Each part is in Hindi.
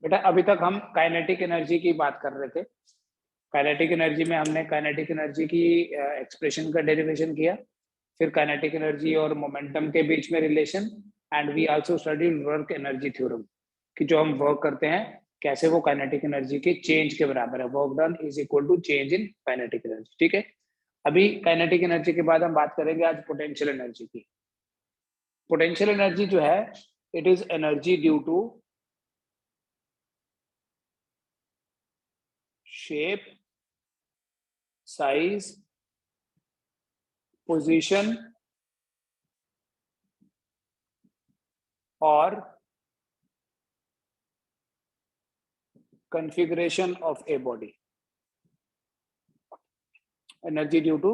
बेटा अभी तक हम काइनेटिक एनर्जी की बात कर रहे थे। काइनेटिक एनर्जी में हमने काइनेटिक एनर्जी की एक्सप्रेशन का डेरिवेशन किया, फिर काइनेटिक एनर्जी और मोमेंटम के बीच में relation, and we also studied work energy theorem कि जो हम वर्क करते हैं कैसे वो काइनेटिक एनर्जी के चेंज के बराबर है। Work done is equal to change in kinetic energy. ठीक है, अभी काइनेटिक एनर्जी के बाद हम बात करेंगे आज पोटेंशियल एनर्जी की। पोटेंशियल एनर्जी जो है, it is energy due to shape, size, position और configuration of a body. Energy due to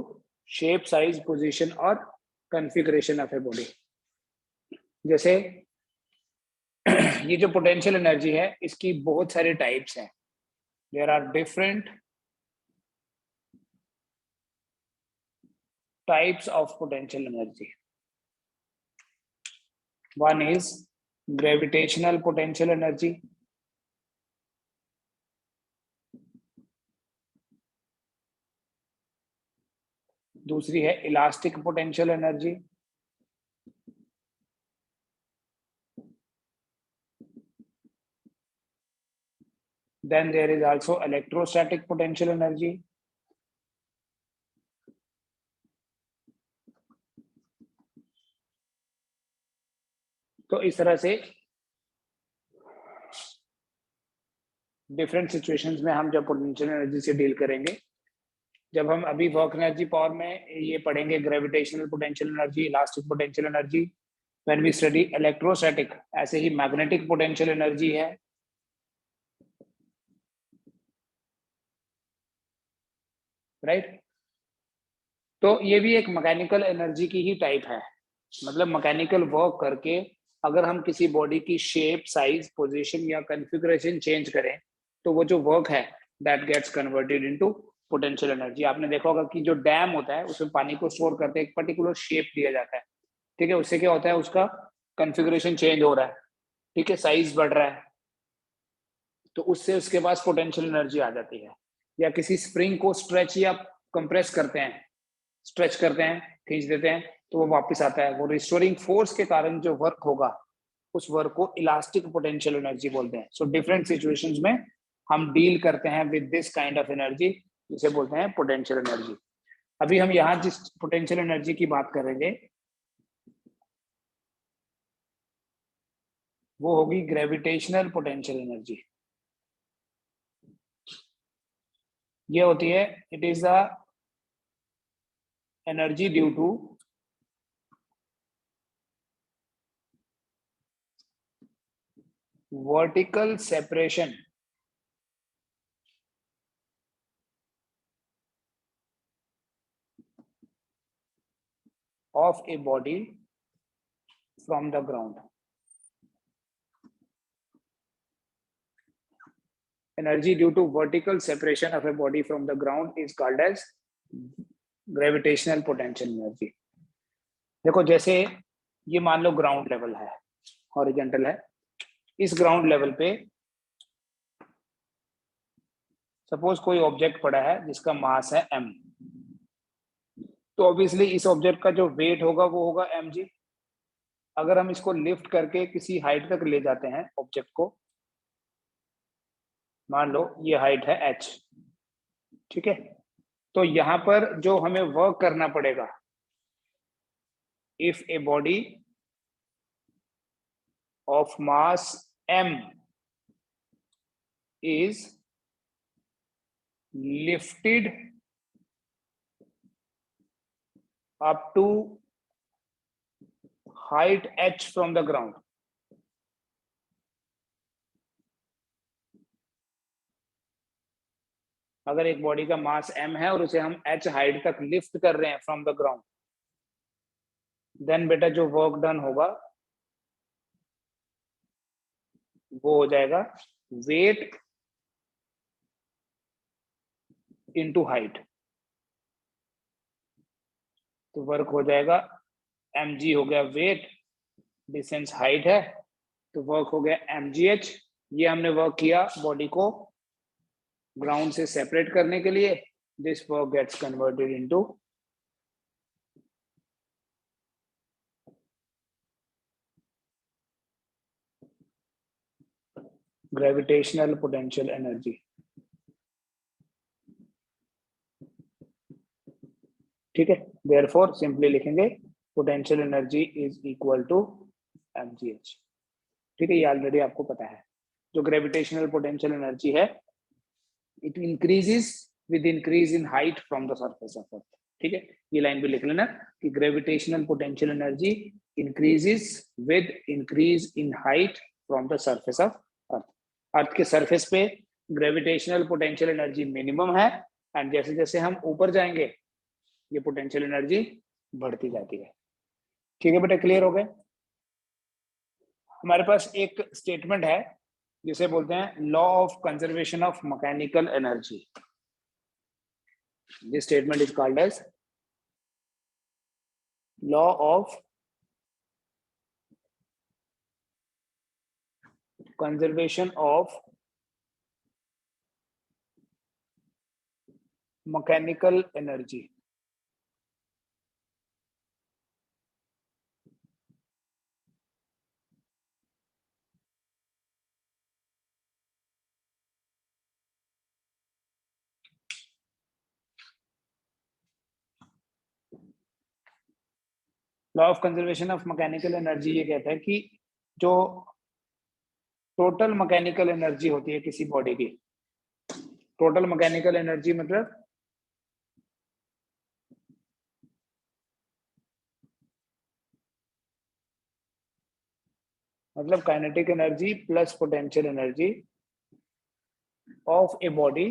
shape, size, position और configuration of a body. जैसे ये जो पोटेंशियल एनर्जी है इसकी बहुत सारे टाइप्स हैं। There are different types of potential energy. One is gravitational potential energy, दूसरी है elastic potential energy, then there is also electrostatic potential energy, तो इस तरह से डिफरेंट सिचुएशंस में हम जब पोटेंशियल एनर्जी से डील करेंगे, जब हम अभी वर्क एनर्जी पावर में ये पढ़ेंगे gravitational potential energy, elastic potential energy, when we study electrostatic, ऐसे ही मैग्नेटिक पोटेंशियल एनर्जी है, राइट। तो ये भी एक मैकेनिकल एनर्जी की ही टाइप है, मतलब मैकेनिकल वर्क करके अगर हम किसी बॉडी की शेप, साइज, पोजीशन या कॉन्फ़िगरेशन चेंज करें तो वो जो वर्क है that gets converted into potential energy. आपने देखा होगा कि जो डैम होता है उसमें पानी को स्टोर करते हैं, एक पर्टिकुलर शेप दिया जाता है, ठीक है, उससे क्या होता है उसका कॉन्फ़िगरेशन चेंज हो रहा है, ठीक है, साइज बढ़ रहा है, तो उससे उसके पास पोटेंशियल एनर्जी आ जाती है। या किसी स्प्रिंग को स्ट्रेच या कंप्रेस करते हैं, स्ट्रेच करते हैं, खींच देते हैं तो वो वापस आता है, वो रिस्टोरिंग फोर्स के कारण जो वर्क होगा उस वर्क को इलास्टिक पोटेंशियल एनर्जी बोलते हैं। सो डिफरेंट सिचुएशंस में हम डील करते हैं with this kind of energy, जिसे बोलते हैं पोटेंशियल एनर्जी। अभी हम यहाँ जिस पोटेंशियल एनर्जी की बात करेंगे वो होगी ग्रेविटेशनल पोटेंशियल एनर्जी। ये होती है, it is the energy due to vertical separation of a body from the ground. Energy due to vertical separation of a body from the ground is called as gravitational potential energy. देखो जैसे ये मान लो ग्राउंड लेवल है, हॉरिजॉन्टल है, इस ग्राउंड लेवल पे सपोज कोई ऑब्जेक्ट पड़ा है जिसका मास है m, तो ऑब्वियसली इस ऑब्जेक्ट का जो वेट होगा वो होगा mg। अगर हम इसको लिफ्ट करके किसी हाइट तक ले जाते हैं ऑब्जेक्ट को, मान लो ये हाइट है h, ठीक है, तो यहां पर जो हमें वर्क करना पड़ेगा, if a body of mass m is lifted up to height h from the ground, अगर एक बॉडी का मास m है और उसे हम h हाइट तक लिफ्ट कर रहे हैं फ्रॉम द ग्राउंड, देन बेटा जो वर्क डन होगा वो हो जाएगा वेट इनटू हाइट। तो वर्क हो जाएगा mg हो गया वेट, डिस्टेंस हाइट है, तो वर्क हो गया mgh ये हमने वर्क किया बॉडी को ग्राउंड से सेपरेट करने के लिए. This work gets converted into gravitational potential energy. ठीक है, देयरफॉर सिंपली लिखेंगे potential energy is equal to mgh. ठीक है, ये ऑलरेडी आपको पता है. जो ग्रेविटेशनल पोटेंशियल एनर्जी है, it increases with increase in height from the surface of earth. ठीक है, ये लाइन भी लिख लेना कि gravitational potential energy increases with increase in height from the surface of earth. Earth के सरफेस पे ग्रेविटेशनल पोटेंशियल एनर्जी मिनिमम है, एंड जैसे जैसे हम ऊपर जाएंगे ये पोटेंशियल एनर्जी बढ़ती जाती है. ठीक है बेटा, क्लियर हो गए. हमारे पास एक स्टेटमेंट है जिसे बोलते हैं law of conservation of mechanical energy. This statement is called as law of conservation of mechanical energy. Law of conservation of mechanical energy ये कहता है कि जो टोटल मैकेनिकल एनर्जी होती है किसी बॉडी की, टोटल मैकेनिकल एनर्जी मतलब kinetic energy plus potential energy of a body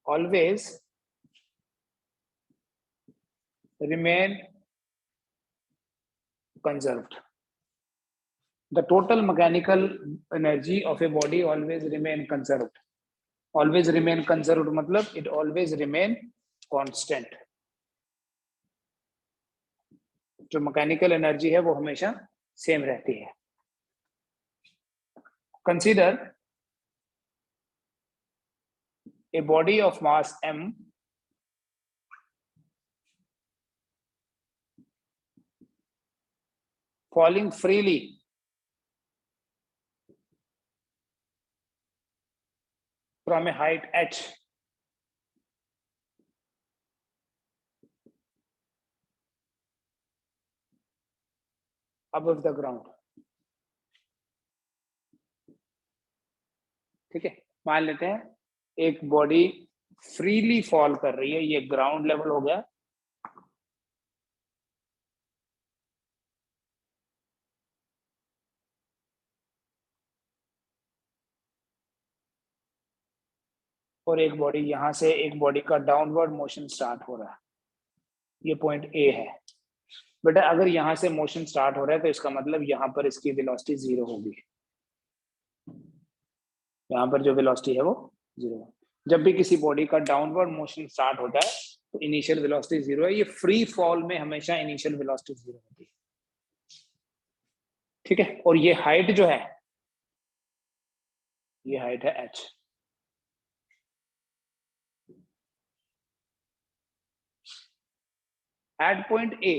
always remain conserved. The total mechanical energy of a body always remain conserved. Always remain conserved मतलब it always remain constant. जो मैकेनिकल एनर्जी है वो हमेशा सेम रहती है. Consider a body of mass m falling freely from a height h above the ground. ठीक है, मान लेते हैं एक बॉडी फ्रीली फॉल कर रही है, ये ग्राउंड लेवल हो गया, और एक बॉडी यहां से एक बॉडी का डाउनवर्ड मोशन स्टार्ट हो रहा है. ये पॉइंट ए है बेटा. अगर यहां से मोशन स्टार्ट हो रहा है तो इसका मतलब यहां पर इसकी वेलोसिटी 0 होगी. यहाँ पर जो वेलोसिटी है वो 0 है. जब भी किसी बॉडी का डाउनवर्ड मोशन स्टार्ट होता है तो इनिशियल वेलोसिटी 0 है. ये फ्री फॉल में हमेशा इनिशियल वेलोसिटी 0 होती है. ठीक है, और ये हाइट जो है, ये हाइट है h. At point A,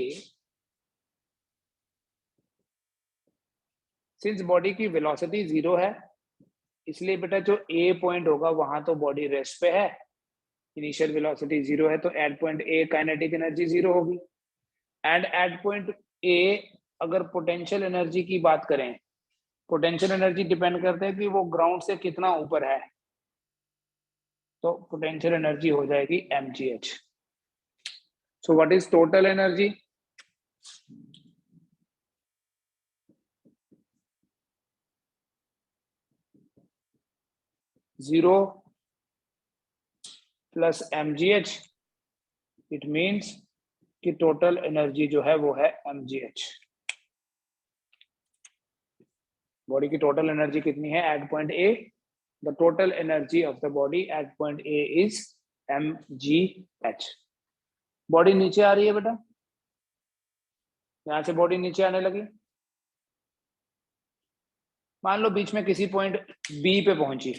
since body की वेलोसिटी 0 है, इसलिए बेटा जो A पॉइंट होगा वहां तो बॉडी रेस्ट पे है, इनिशियल वेलोसिटी 0 है, तो at point A kinetic energy 0 होगी. एंड एट पॉइंट A अगर पोटेंशियल एनर्जी की बात करें, पोटेंशियल एनर्जी डिपेंड करता है कि वो ग्राउंड से कितना ऊपर है, तो पोटेंशियल एनर्जी हो जाएगी mgh. So what is total energy? Zero plus mgh. It means कि टोटल एनर्जी जो है वो है mgh. बॉडी की टोटल एनर्जी कितनी है at point A? The total energy of the body at point A is mgh. Body नीचे आ रही है बेटा, यहां से बॉडी नीचे आने लगी, मान लो बीच में किसी पॉइंट बी पे पहुंची,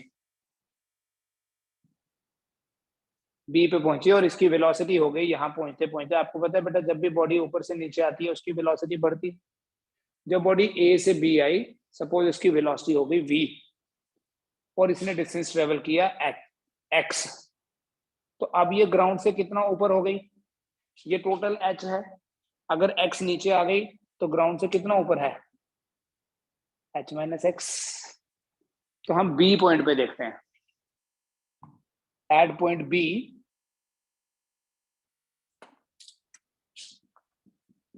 बी पे पहुंची और इसकी वेलोसिटी हो गई यहाँ पहुंचते पहुंचते, आपको पता है बेटा जब भी बॉडी ऊपर से नीचे आती है उसकी वेलोसिटी बढ़ती है। जब बॉडी ए से बी आई, सपोज इसकी वेलोसिटी हो गई वी और इसने डिस्टेंस ट्रेवल किया एक्स, तो अब ये ग्राउंड से कितना ऊपर हो गई, ये टोटल एच है। अगर एक्स नीचे आ गई तो ग्राउंड से कितना ऊपर है, एच माइनस एक्स। तो हम बी पॉइंट पे देखते हैं, at point B,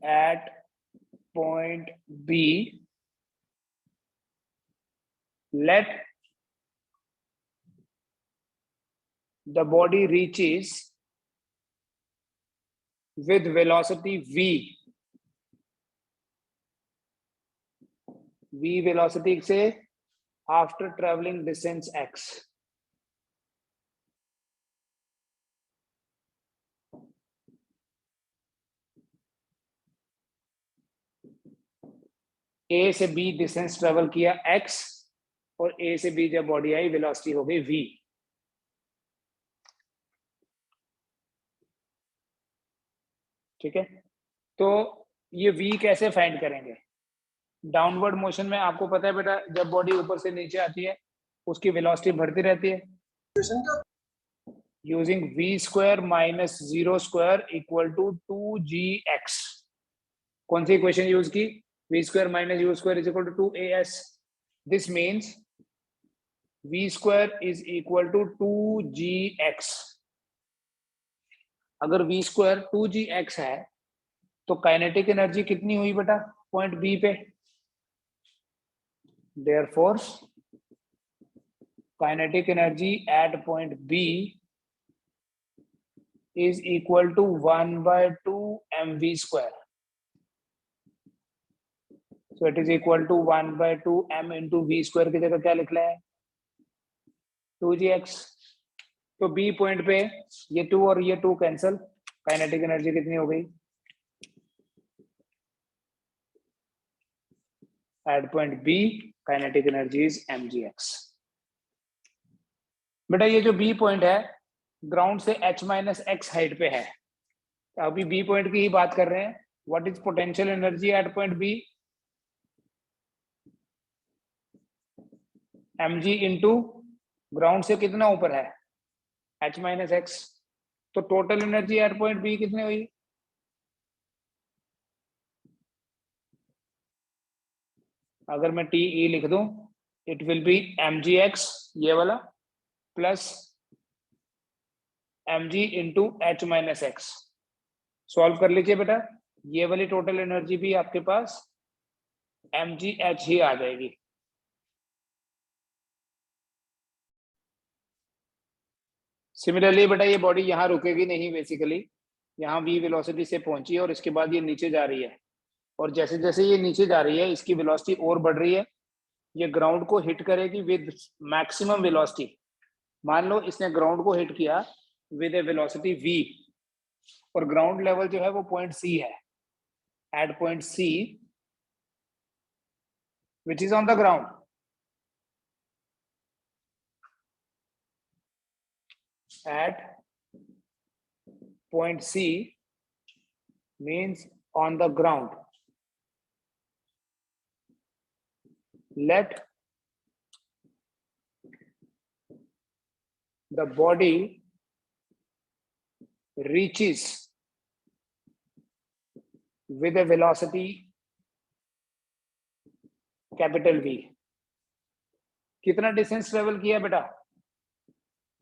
at point B let the body reaches with velocity v velocity से after traveling distance x। a से b डिस्टेंस ट्रेवल किया x और a से b जब बॉडी आई वेलोसिटी हो गई v। ठीक है, तो ये v कैसे फाइंड करेंगे, डाउनवर्ड मोशन में आपको पता है बेटा जब बॉडी ऊपर से नीचे आती है उसकी वेलोसिटी बढ़ती रहती है, using v square minus 0 square equal to 2gx। कौन सी इक्वेशन यूज की, v square minus u square is equal to 2as। This means v square is equal to 2gx। अगर v स्क्वायर 2gx है तो काइनेटिक एनर्जी कितनी हुई बेटा पॉइंट बी पे, therefore kinetic energy at point B is equal to 1/2 mv square. So it is equal to 1/2 m into v square की जगह क्या लिख रहे हैं 2gx। तो बी पॉइंट पे ये 2 और ये 2 कैंसल, काइनेटिक एनर्जी कितनी हो गई at point B, kinetic energy is mgx। बेटा ये जो बी पॉइंट है ग्राउंड से h माइनस एक्स हाइट पे है, तो अभी बी पॉइंट की ही बात कर रहे हैं। What is potential energy at point B, mg into ground से कितना ऊपर है h माइनस एक्स। तो total energy at point B कितनी हुई, अगर मैं टी ई लिख दूं इट विल बी mgx ये वाला plus mg into H minus x. Solve कर लीजिए बेटा, ये वाली टोटल एनर्जी भी आपके पास mgh ही आ जाएगी। सिमिलरली बेटा ये बॉडी यहाँ रुकेगी नहीं, बेसिकली यहाँ v वेलोसिटी से पहुंची है और इसके बाद ये नीचे जा रही है, और जैसे जैसे ये नीचे जा रही है इसकी वेलोसिटी और बढ़ रही है, ये ग्राउंड को हिट करेगी विद मैक्सिमम वेलोसिटी। मान लो इसने ग्राउंड को हिट किया विद ए वेलोसिटी v और ग्राउंड लेवल जो है वो पॉइंट सी है, at point C which is on the ground, at point C means on the ground. Let the body reaches with a velocity capital V। कितना डिस्टेंस ट्रेवल किया बेटा,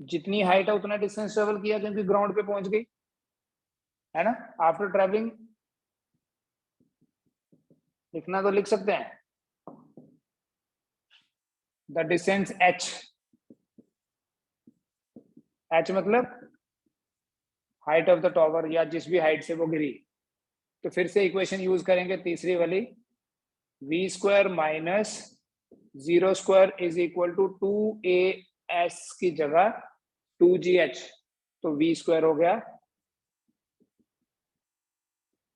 जितनी हाइट है उतना डिस्टेंस ट्रेवल किया क्योंकि ग्राउंड पे पहुंच गई है ना। आफ्टर ट्रेवलिंग लिखना तो लिख सकते हैं द डिस्टेंस h, h मतलब हाइट ऑफ द टॉवर या जिस भी हाइट से वो गिरी। तो फिर से इक्वेशन यूज करेंगे तीसरी वाली, v square minus 0 square is equal to 2as की जगह 2gh, तो v स्क्वायर हो गया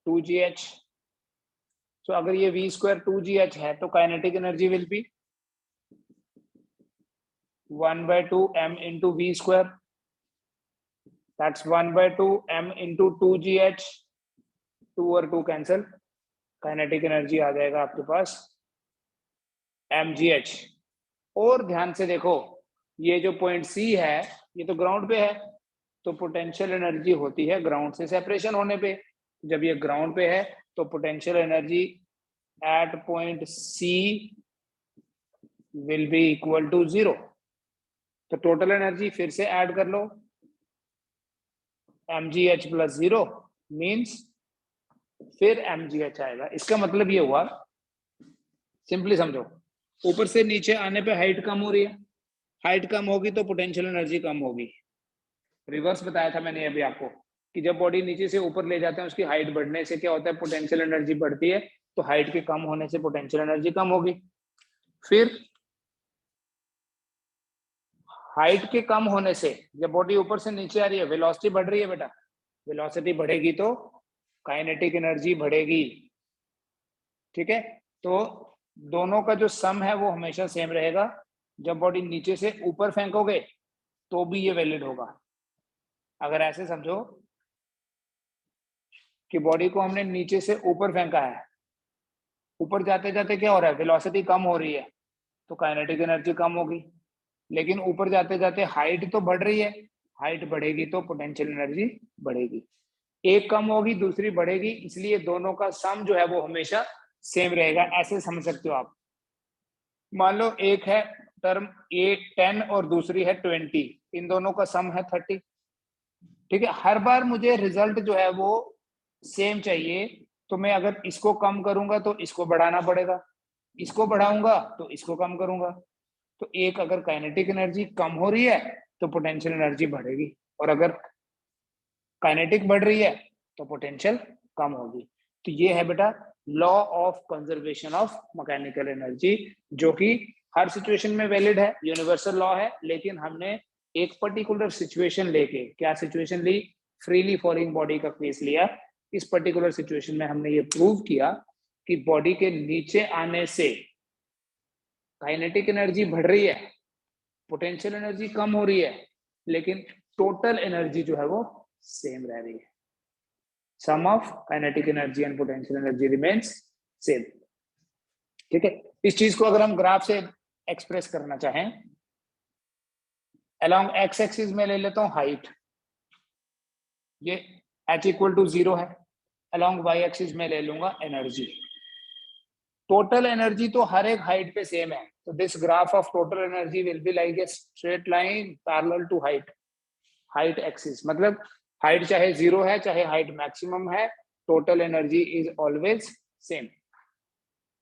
2gh। तो अगर ये v स्क्वायर 2gh है तो kinetic energy will B 1/2 m into v square, that's 1/2 m into 2gh, 2 और 2 कैंसिल, काइनेटिक एनर्जी आ जाएगा आपके पास mgh। और ध्यान से देखो, ये जो पॉइंट सी है ये तो ग्राउंड पे है, तो पोटेंशियल एनर्जी होती है ग्राउंड से सेपरेशन होने पे। जब ये ग्राउंड पे है तो potential energy at point C will be equal to 0। तो टोटल एनर्जी फिर से ऐड कर लो, mgh प्लस 0 मीन्स फिर mgh आएगा। इसका मतलब ये हुआ, सिंपली समझो, ऊपर से नीचे आने पे हाइट कम हो रही है, हाइट कम होगी तो पोटेंशियल एनर्जी कम होगी। रिवर्स बताया था मैंने अभी आपको कि जब बॉडी नीचे से ऊपर ले जाते हैं उसकी हाइट बढ़ने से क्या होता है, पोटेंशियल एनर्जी बढ़ती है, तो हाइट के कम होने से पोटेंशियल एनर्जी कम होगी। फिर हाइट के कम होने से जब बॉडी ऊपर से नीचे आ रही है वेलोसिटी बढ़ रही है बेटा, वेलोसिटी बढ़ेगी तो काइनेटिक एनर्जी बढ़ेगी। ठीक है, तो दोनों का जो सम है वो हमेशा सेम रहेगा। जब बॉडी नीचे से ऊपर फेंकोगे तो भी ये वैलिड होगा। अगर ऐसे समझो कि बॉडी को हमने नीचे से ऊपर फेंका है, ऊपर जाते जाते क्या हो रहा है, वेलोसिटी कम हो रही है तो काइनेटिक एनर्जी कम होगी। लेकिन ऊपर जाते जाते हाइट तो बढ़ रही है, हाइट बढ़ेगी तो पोटेंशियल एनर्जी बढ़ेगी। एक कम होगी दूसरी बढ़ेगी, इसलिए दोनों का सम जो है वो हमेशा सेम रहेगा। ऐसे समझ सकते हो आप। मान लो एक है टर्म ए 10 और दूसरी है 20, इन दोनों का सम है 30। ठीक है, हर बार मुझे रिजल्ट जो है वो सेम चाहिए, तो मैं अगर इसको कम करूंगा तो इसको बढ़ाना पड़ेगा, इसको बढ़ाऊंगा तो इसको कम करूंगा। तो एक अगर काइनेटिक एनर्जी कम हो रही है तो पोटेंशियल एनर्जी बढ़ेगी, और अगर काइनेटिक बढ़ रही है तो पोटेंशियल कम होगी। तो ये है बेटा law of conservation of mechanical energy, जो कि हर सिचुएशन में वैलिड है, यूनिवर्सल लॉ है। लेकिन हमने एक पर्टिकुलर सिचुएशन लेके, क्या सिचुएशन ली, फ्रीली फॉलिंग बॉडी का केस लिया। इस पर्टिकुलर सिचुएशन में हमने ये प्रूव किया कि बॉडी के नीचे आने से काइनेटिक एनर्जी बढ़ रही है, पोटेंशियल एनर्जी कम हो रही है, लेकिन टोटल एनर्जी जो है वो सेम रह रही है। Sum of kinetic energy and potential energy remains same. ठीक है, इस चीज को अगर हम ग्राफ से एक्सप्रेस करना चाहें, अलोंग एक्स एक्सिस में ले लेता हूं हाइट, ये h इक्वल टू 0 है। अलोंग वाई एक्सिस में ले लूंगा एनर्जी। टोटल एनर्जी तो हर एक हाइट पे सेम है, तो this graph of total energy will be like a straight line parallel to height axis. मतलब हाइट चाहे 0 है चाहे हाइट मैक्सिमम है, total energy is always same.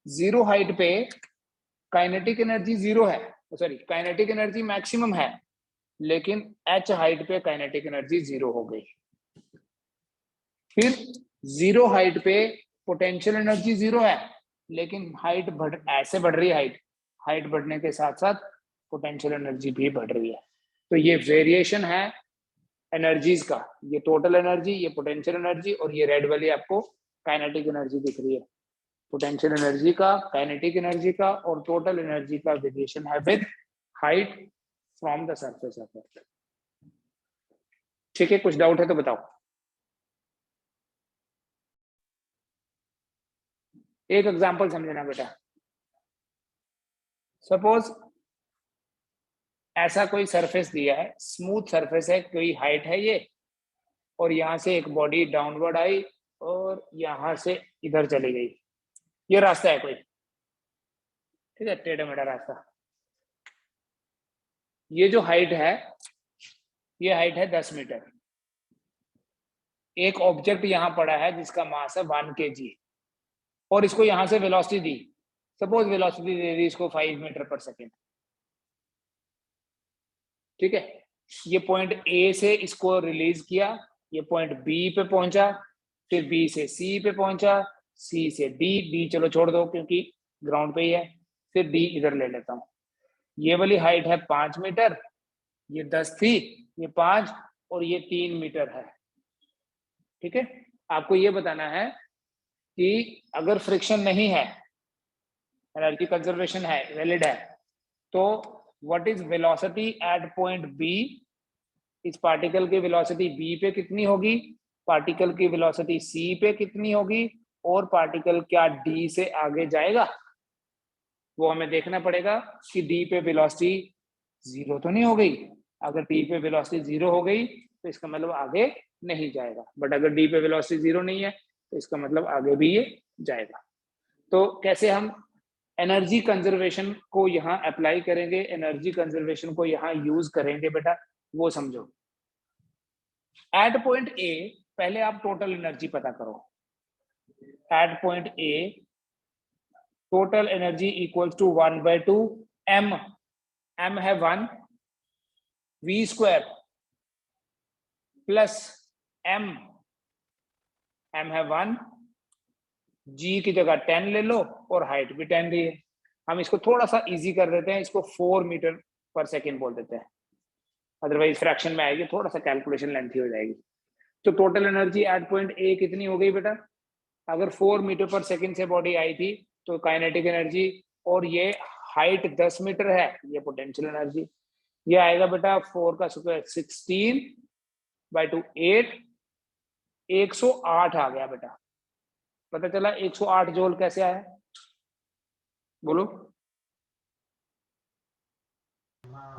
0 height पे काइनेटिक एनर्जी 0 है, सॉरी काइनेटिक एनर्जी मैक्सिमम है, लेकिन h हाइट पे काइनेटिक एनर्जी 0 हो गई। फिर 0 हाइट पे पोटेंशियल एनर्जी 0 है, लेकिन हाइट ऐसे बढ़ रही है, हाइट बढ़ने के साथ साथ पोटेंशियल एनर्जी भी बढ़ रही है। तो ये वेरिएशन है एनर्जीज का, ये टोटल एनर्जी, ये पोटेंशियल एनर्जी, और ये रेड वाली आपको काइनेटिक एनर्जी दिख रही है। पोटेंशियल एनर्जी का, काइनेटिक एनर्जी का और टोटल एनर्जी का वेरिएशन है with height from the surface of earth. ठीक है, कुछ डाउट है तो बताओ। एक एग्जांपल समझना बेटा, सपोज ऐसा कोई सरफेस दिया है, स्मूथ सरफेस है, कोई हाइट है ये, और यहां से एक बॉडी डाउनवर्ड आई और यहां से इधर चली गई। ये रास्ता है कोई, ठीक है, टेढ़ा मेढ़ा रास्ता। ये जो हाइट है, ये हाइट है 10 मीटर। एक ऑब्जेक्ट यहां पड़ा है जिसका मास है 1 kg, और इसको यहां से वेलोसिटी दी, सपोज वेलोसिटी दे दी इसको 5 मीटर पर सेकेंड। ठीक है, ये पॉइंट ए से इसको रिलीज किया, ये पॉइंट बी पे पहुंचा, फिर बी से सी पे पहुंचा, सी से डी चलो छोड़ दो क्योंकि ग्राउंड पे ही है, फिर डी इधर ले लेता हूं। ये वाली हाइट है 5 मीटर, ये 10 थी, ये 5 और ये 3 मीटर है। ठीक है, आपको ये बताना है कि अगर फ्रिक्शन नहीं है, एनर्जी कंजर्वेशन है, वैलिड है, तो what is velocity at point B, इस पार्टिकल की वेलोसिटी बी पे कितनी होगी, पार्टिकल की वेलोसिटी सी पे कितनी होगी, और पार्टिकल क्या डी से आगे जाएगा, वो हमें देखना पड़ेगा कि डी पे वेलोसिटी जीरो तो नहीं हो गई। अगर डी पे वेलोसिटी जीरो हो गई तो इसका मतलब आगे नहीं जाएगा, बट अगर डी पे वेलोसिटी जीरो नहीं है तो इसका मतलब आगे भी ये जाएगा। तो कैसे हम एनर्जी कंजर्वेशन को यहाँ अप्लाई करेंगे, एनर्जी कंजर्वेशन को यहाँ यूज करेंगे बेटा, वो समझो। एट पॉइंट ए पहले आप टोटल एनर्जी पता करो। At point A total energy equals to 1/2 m, m है 1, v square plus m, m है 1, g की जगह 10 ले लो और हाइट भी 10 दी है। हम इसको थोड़ा सा इजी कर देते हैं, इसको 4 मीटर पर सेकेंड बोल देते हैं, अदरवाइज फ्रैक्शन में आएगी, थोड़ा सा कैलकुलेशन लेंथी हो जाएगी। तो टोटल एनर्जी एट पॉइंट ए कितनी हो गई बेटा, अगर 4 मीटर पर सेकेंड से बॉडी आई थी तो काइनेटिक एनर्जी, और ये हाइट 10 मीटर है, ये पोटेंशियल एनर्जी, ये आएगा बेटा 4 का स्क्वायर 16/2 8, 108 आ गया बेटा। पता चला 108 जूल कैसे आया, बोलो।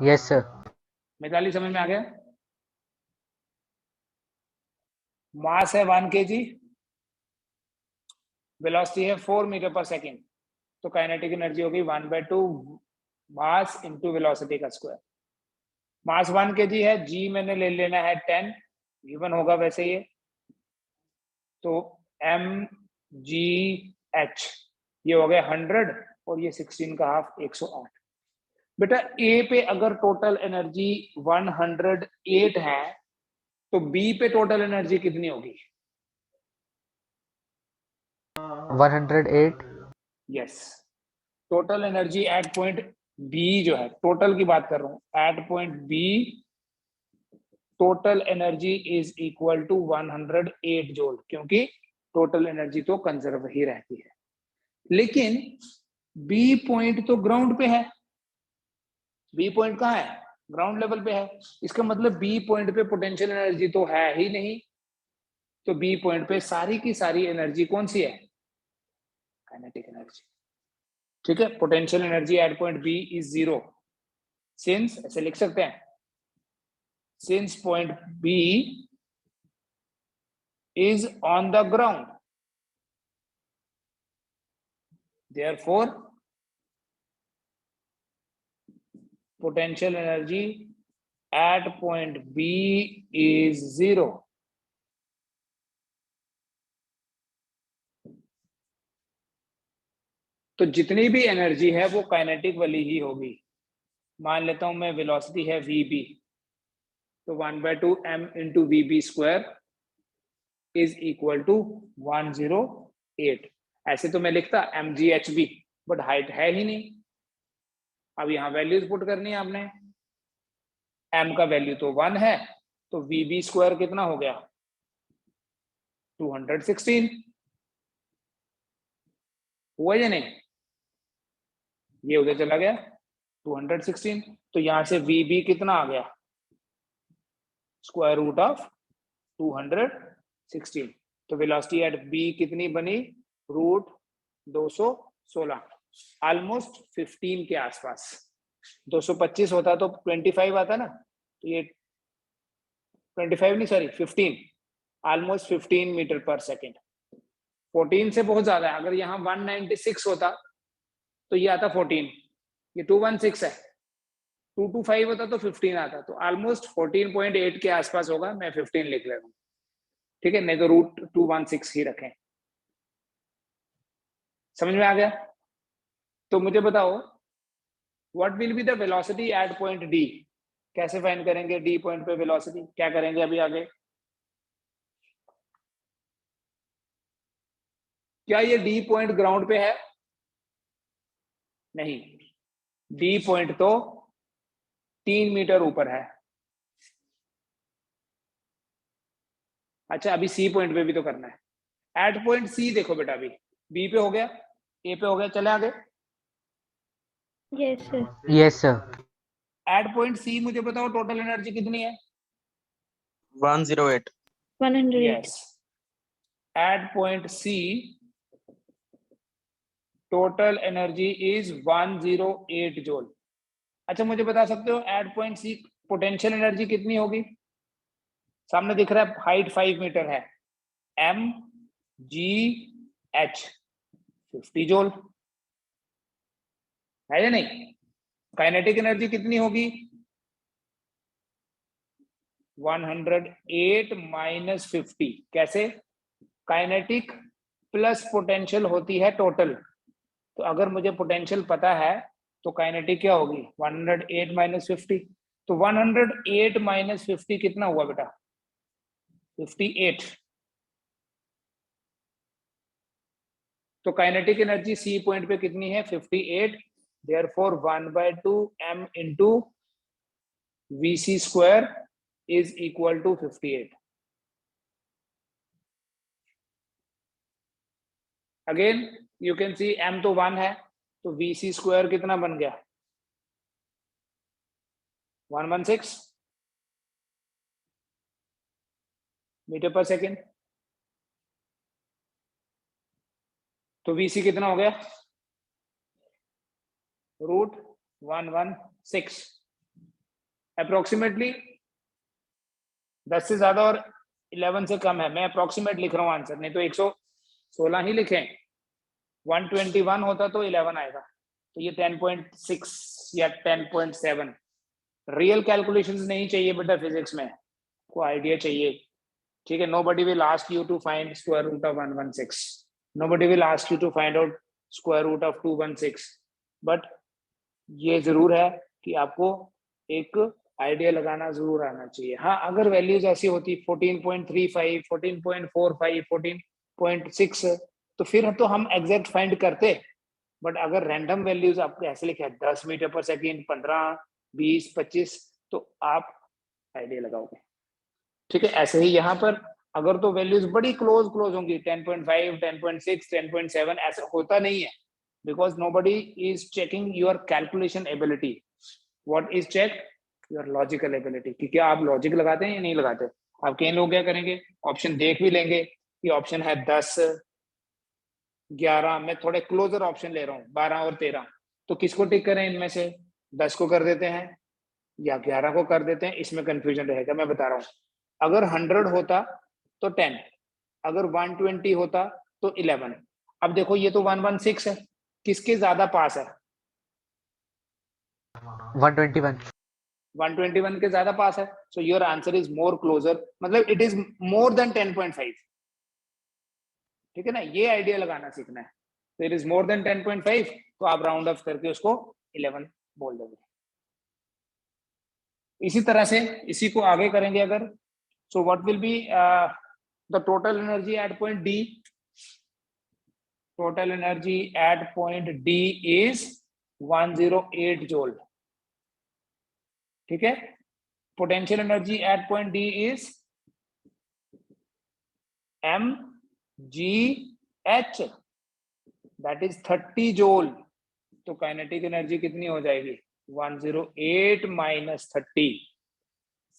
Yes sir. मिताली समझ में आ गया। मास है 1 kg, वेलोसिटी है 4 मीटर पर सेकेंड, तो काइनेटिक एनर्जी होगी 1/2 मास इंटू वेलोसिटी का स्क्वायर। मास 1 kg है, जी मैंने ले लेना है 10, गिवन होगा वैसे ये, तो m g h ये हो गया 100 और ये 16 का हाफ 108। बेटा ए पे अगर टोटल एनर्जी 108 है तो बी पे टोटल एनर्जी कितनी होगी, 108। Yes. Total energy at point B जो है, टोटल की बात कर रहा हूं, at point B total energy is equal to 108 joule, क्योंकि टोटल एनर्जी तो कंजर्व ही रहती है। लेकिन बी पॉइंट तो ग्राउंड पे है, बी पॉइंट कहाँ है, ग्राउंड लेवल पे है, इसका मतलब बी पॉइंट पे पोटेंशियल एनर्जी तो है ही नहीं, तो बी पॉइंट पे सारी की सारी एनर्जी कौन सी है, काइनेटिक एनर्जी। ठीक है, potential energy at point B is zero, since ऐसे लिख सकते हैं, since point B is on the ground, therefore potential energy at point B is zero। तो जितनी भी एनर्जी है वो काइनेटिक वाली ही होगी। मान लेता हूं मैं वेलोसिटी है vb, तो 1/2 m into vb square is equal to 108। ऐसे तो मैं लिखता mgh, बट हाइट है ही नहीं। अब यहाँ वैल्यूज पुट करनी है आपने, m का वैल्यू तो 1 है, तो वीबी स्क्वायर कितना हो गया 216, हुआ या नहीं, ये उधर चला गया 216, तो यहां से वीबी कितना आ गया स्क्वायर रूट ऑफ 216, तो वेलोसिटी एट बी कितनी बनी रूट 216, ऑलमोस्ट 15 के आसपास। 225 होता तो 25 आता ना, तो ये 25 नहीं सॉरी 15, ऑलमोस्ट 15 मीटर पर सेकेंड। 14 से बहुत ज्यादा है, अगर यहाँ 196 होता तो ये आता 14, ये 216 है, 225 होता तो 15 आता, तो ऑलमोस्ट 14.8 के आसपास होगा, मैं 15 लिख ले रहा हूँ, ठीक है, नहीं तो रूट 216 ही रखें। समझ में आ गया। तो मुझे बताओ what will be the velocity at point D, कैसे फाइंड करेंगे डी पॉइंट पे वेलोसिटी, क्या करेंगे अभी आगे। क्या ये डी पॉइंट ग्राउंड पे है, नहीं, डी पॉइंट तो 3 मीटर ऊपर है। अच्छा अभी सी पॉइंट पे भी तो करना है। एट पॉइंट सी देखो बेटा, अभी बी पे हो गया, ए पे हो गया, चले आगे। Yes sir. Yes sir. At point C मुझे बताओ टोटल एनर्जी कितनी है? 108. 108. Yes, at point C total energy is 108 joule. अच्छा मुझे बता सकते हो at point C potential energy कितनी होगी? सामने दिख रहा है हाइट 5 मीटर है, एम जी एच 50 जूल है या नहीं? काइनेटिक एनर्जी कितनी होगी? 108 माइनस 50। कैसे? काइनेटिक प्लस पोटेंशियल होती है टोटल, तो अगर मुझे पोटेंशियल पता है तो काइनेटिक क्या होगी? 108 माइनस 50। तो 108 माइनस 50 कितना हुआ बेटा? 58। तो काइनेटिक एनर्जी सी पॉइंट पे कितनी है? 58। Therefore 1/2 m into VC square is equal to 58। Again you can see m तो 1 है, तो VC स्क्वायर कितना बन गया? 116 मीटर पर सेकेंड। तो VC कितना हो गया? √116 अप्रोक्सीमेटली। 10 से ज्यादा और 11 से कम है, मैं अप्रोक्सीमेट लिख रहा हूँ आंसर, नहीं तो 116 ही लिखें। 121 होता तो 11 आएगा, तो ये 10.6 या 10.7। रियल कैलकुलेशंस नहीं चाहिए बेटा फिजिक्स में, को आइडिया चाहिए, ठीक है? Nobody will ask you to find square root of 116, nobody will ask you to find out square root of 216, but ये जरूर है कि आपको एक आइडिया लगाना जरूर आना चाहिए। हाँ, अगर वैल्यूज ऐसी होती 14.35, 14.45, 14.6 तो फिर तो हम एग्जैक्ट फाइंड करते, बट अगर रैंडम वैल्यूज आपको ऐसे लिखे 10 मीटर पर सेकेंड, 15, 20, 25, तो आप आइडिया लगाओगे, ठीक है? ऐसे ही यहाँ पर अगर तो वैल्यूज बड़ी क्लोज होंगी 10.5, 10.6, 10.7, ऐसा होता नहीं है, because nobody is checking your calculation ability. What is checked? Your logical ability, कि क्या आप लॉजिक लगाते हैं या नहीं लगाते। आप कई लोग क्या करेंगे, ऑप्शन देख भी लेंगे कि ऑप्शन है 10, 11, मैं थोड़े क्लोजर ऑप्शन ले रहा हूँ 12 और 13, तो किसको टिक करें इनमें से? 10 को कर देते हैं या 11 को कर देते हैं, इसमें कंफ्यूजन रहेगा। मैं बता रहा हूँ, अगर 100 होता तो 10, अगर 120 होता तो 11। अब देखो ये तो 116 है, किसके ज्यादा पास है? 121। 121 के ज्यादा पास है, so your answer is more closer, मतलब इट इज मोर देन 10.5, ठीक है ना? ये आइडिया लगाना सीखना है। तो इट इज मोर देन 10.5, तो आप राउंड ऑफ करके उसको 11 बोल दोगे। इसी तरह से इसी को आगे करेंगे अगर, so what will be the total energy at point D? Total energy at point D is 108 joule, ठीक है? Potential energy at point D is mgh, that is 30 joule. तो काइनेटिक एनर्जी कितनी हो जाएगी? 108 minus 30,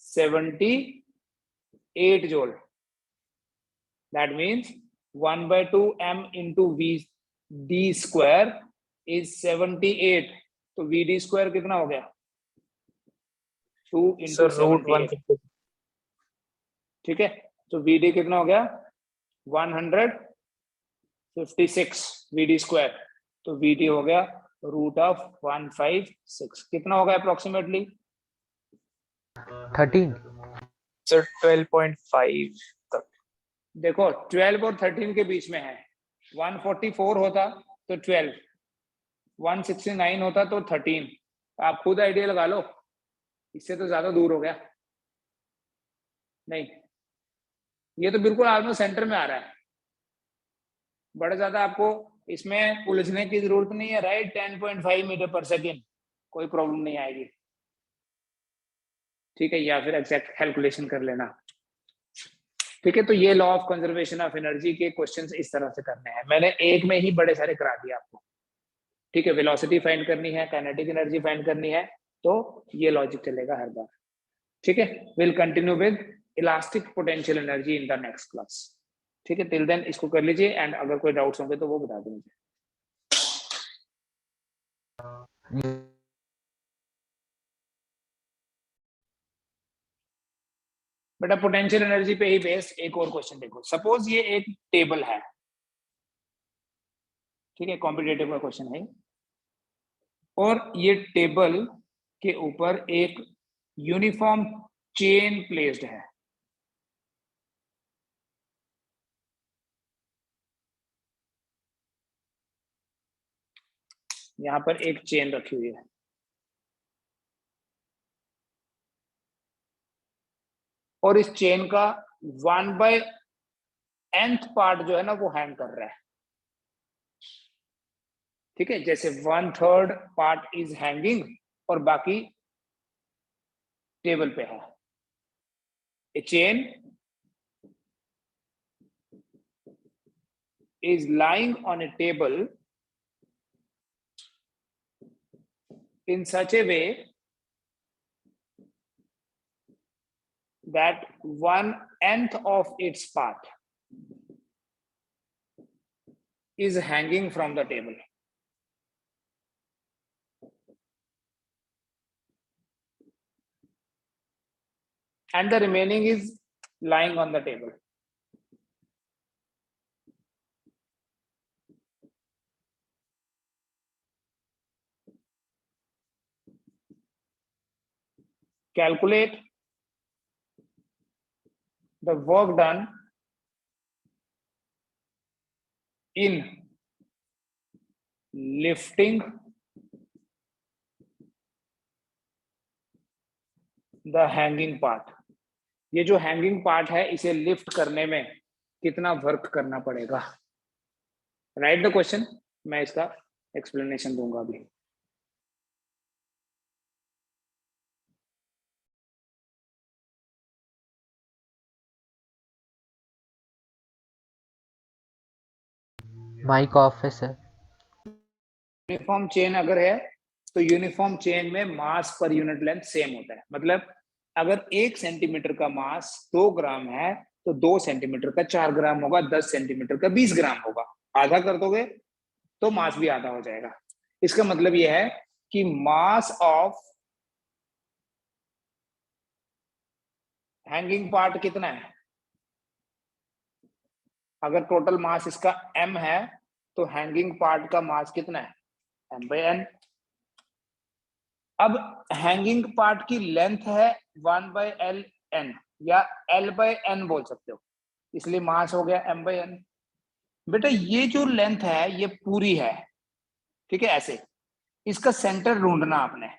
78 joule. That means 1/2 m into D square is 78, तो vd स्क्वायर कितना हो गया? 2 इंटू 78, ठीक है? तो vd कितना हो गया? 156 vd स्क्वायर, तो vd हो गया √156, कितना होगा अप्रोक्सीमेटली? 13। Sir, 12.5 तक। देखो 12 और 13 के बीच में है। 144 होता तो 12, 169 होता तो 13, आप खुद आइडिया लगा लो, इससे तो ज्यादा दूर हो गया नहीं? ये तो बिल्कुल ऑलमोस्ट सेंटर में आ रहा है, बड़ा ज्यादा आपको इसमें उलझने की जरूरत नहीं है, राइट? 10.5 मीटर पर सेकेंड, कोई प्रॉब्लम नहीं आएगी, ठीक है? या फिर एग्जैक्ट कैलकुलेशन कर लेना, ठीक है? तो ये law of conservation of energy के क्वेश्चंस इस तरह से करने हैं। मैंने एक में ही बड़े सारे करा दिए आपको, ठीक है? वेलोसिटी फाइंड करनी है, काइनेटिक एनर्जी फाइंड करनी है, तो ये लॉजिक चलेगा हर बार, ठीक है। Will continue with elastic potential energy in the next class, ठीक है। टिल देन इसको कर लीजिए, एंड अगर कोई डाउट्स होंगे तो वो बता दें मुझे। बेटा पोटेंशियल एनर्जी पे ही बेस्ड एक और क्वेश्चन देखो। सपोज ये एक टेबल है, ठीक है, कॉम्पिटेटिव का क्वेश्चन है, और ये टेबल के ऊपर एक यूनिफॉर्म चेन प्लेस्ड है। यहां पर एक चेन रखी हुई है, और इस चेन का 1/nth पार्ट जो है ना वो हैंग कर रहा है, ठीक है। जैसे 1/3 पार्ट इज हैंगिंग और बाकी टेबल पे है। ए chain is lying on a table in such a way that 1/nth of its part is hanging from the table. And the remaining is lying on the table. Calculate the work done in lifting the hanging part. ये जो हैंगिंग पार्ट है इसे लिफ्ट करने में कितना वर्क करना पड़ेगा। राइट द क्वेश्चन, मैं इसका एक्सप्लेनेशन दूंगा अभी। माइक ऑफ है सर। यूनिफॉर्म चेन अगर है तो यूनिफॉर्म चेन में मास पर यूनिट लेंथ सेम होता है। मतलब अगर 1 सेंटीमीटर का मास 2 ग्राम है तो 2 सेंटीमीटर का 4 ग्राम होगा, 10 सेंटीमीटर का 20 ग्राम होगा। आधा कर दोगे तो मास भी आधा हो जाएगा। इसका मतलब यह है कि मास ऑफ हैंगिंग पार्ट कितना है। अगर टोटल मास इसका m है तो हैंगिंग पार्ट का मास कितना है, m/n। अब हैंगिंग पार्ट की लेंथ है 1/ln या l/n बोल सकते हो, इसलिए मास हो गया m/n। बेटा ये जो लेंथ है ये पूरी है, ठीक है। ऐसे इसका सेंटर ढूंढना आपने।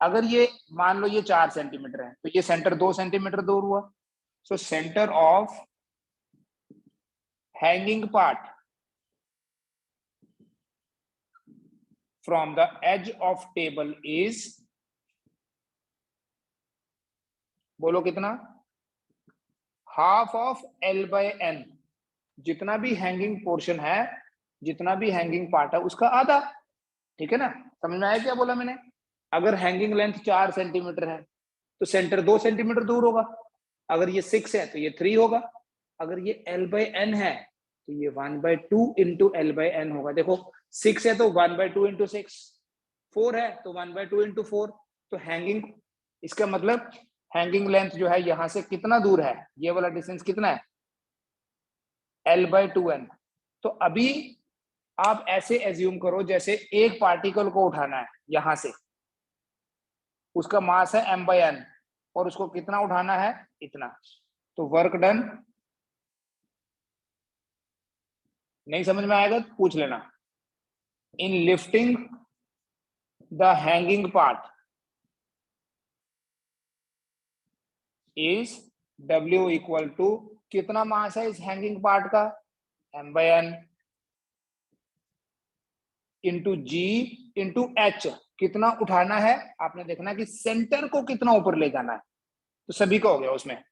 अगर ये मान लो ये 4 सेंटीमीटर है तो ये सेंटर 2 सेंटीमीटर दूर हुआ। So centre of hanging part from the edge of table is, बोलो कितना, हाफ ऑफ l/n। जितना भी हैंगिंग पोर्शन है, जितना भी हैंगिंग पार्ट है उसका आधा, ठीक है ना। समझ में आया क्या बोला मैंने। अगर हैंगिंग लेंथ 4 सेंटीमीटर है तो सेंटर 2 सेंटीमीटर दूर होगा। अगर ये 6 है तो ये 3 होगा। अगर ये l/n है तो ये 1/2 इंटू l/n होगा। देखो 6 है तो 1/2 इंटू 6, 4 है तो 1/2 इंटू 4। तो हैंगिंग, इसका मतलब हैंगिंग लेंथ जो है यहां से कितना दूर है, ये वाला डिस्टेंस कितना है, l/2n। तो अभी आप ऐसे एज्यूम करो जैसे एक पार्टिकल को उठाना है यहां से, उसका मास है m/n और उसको कितना उठाना है, इतना। तो वर्क डन, नहीं समझ में आएगा तो पूछ लेना। In lifting the hanging part is W equal to, कितना मास है इस हैंगिंग पार्ट का, m/n into g into h। कितना उठाना है आपने देखना कि सेंटर को कितना ऊपर ले जाना है। तो सभी का हो गया उसमें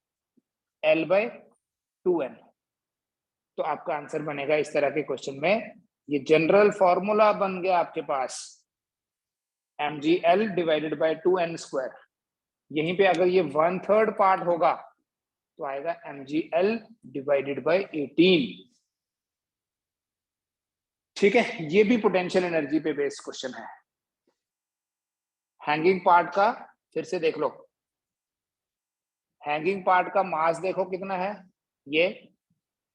l/2n। तो आपका आंसर बनेगा इस तरह के क्वेश्चन में, ये जनरल फॉर्मूला बन गया आपके पास। mgl divided by 2n square. यहीं पे अगर ये 1/3 पार्ट होगा तो आएगा mgl डिवाइडेड बाय 18। ठीक है, ये भी पोटेंशियल एनर्जी पे बेस्ड क्वेश्चन है। हैंगिंग पार्ट का फिर से देख लो। हैंगिंग पार्ट का मास देखो कितना है, ये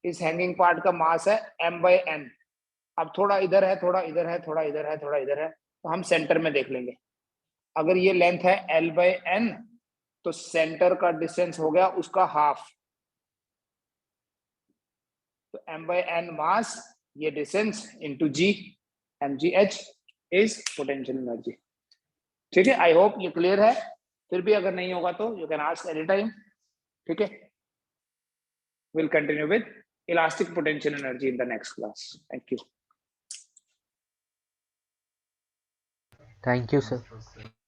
इस हैंगिंग पार्ट का मास है m/n। अब थोड़ा इधर है, थोड़ा इधर है, थोड़ा इधर है, थोड़ा इधर है, तो हम सेंटर में देख लेंगे। अगर ये लेंथ है l/n तो सेंटर का डिस्टेंस हो गया उसका हाफ, तो m/n मास, ये distance into g, mgh is potential energy. ठीक है, आई होप ये क्लियर है। फिर भी अगर नहीं होगा तो you can ask any time. ठीक है, will continue with elastic potential energy in the next class. Thank you. Thank you sir.